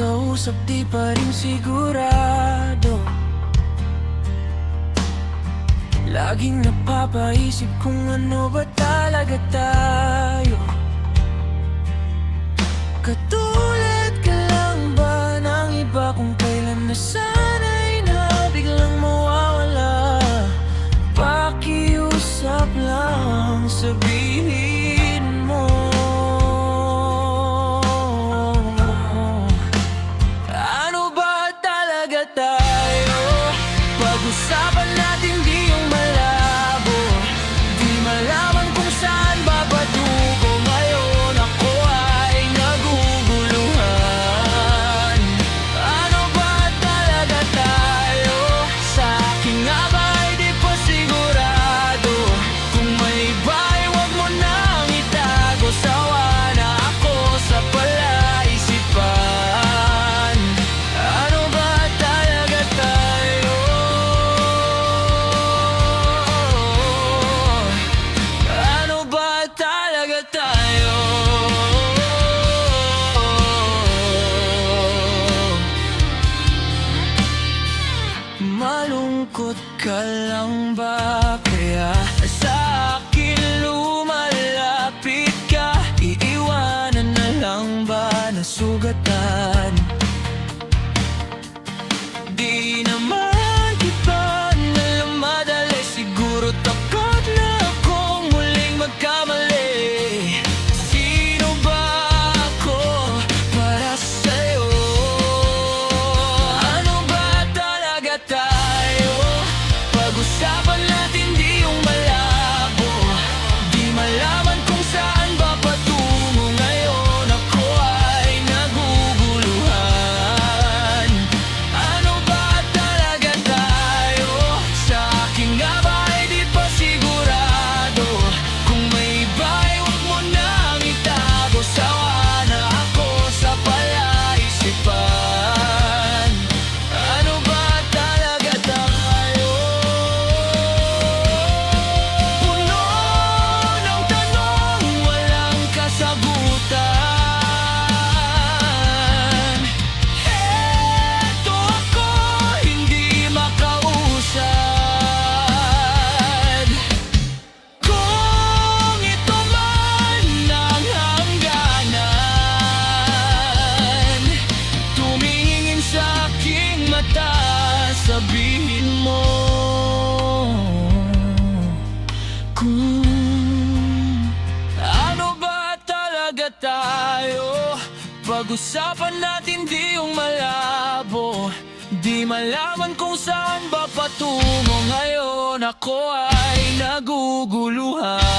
kausap di pa rin sigurado. Laging napapaisip kung ano ba talaga tayo. Katulad ka lang ba ng iba kung kailan nasanay na biglang mawawala? Pakiusap lang, sabihin mo. Ano ba talaga tayo? Pag-usapan natin di yung malabo. Di malaman kung saan ba patungo ngayon. Ako ay naguguluhan. Ano ba talaga tayo? Sa akin nga ba ay di pa sigurado. Kung may iba ay huwag mo nang itago. Sawa na ako sa palaisipan. Ano ba talaga tayo? Ano ba talaga tayo? Malungkot ka lang ba? Kaya sa akin lumalapit ka. Iiwanan na lang ba na sugatan? Di naman kita na madali. Siguro takot na akong muling magkamali. Sino ba ako para sa'yo? Ano ba talaga tayo? Pag-usapan natin di yung malabo. Di malaman kung saan ba patungo ngayon. Ako ay naguguluhan. Ano ba talaga tayo? Sa akin nga ba ay di pa sigurado. Kung may iba ay huwag mo nang itago. Sawa na ako sa palaisipan. Ano ba talaga tayo? Puno ng tanong, walang kasagutan. Eto ako, hindi makausad. Kung ito man ang hangganan, tumingin sa aking mata, sabihin mo kung ano ba talaga tayo. Pag-usapan natin di yung malabo. Di malaman kung saan ba patungo ngayon. Ako ay naguguluhan.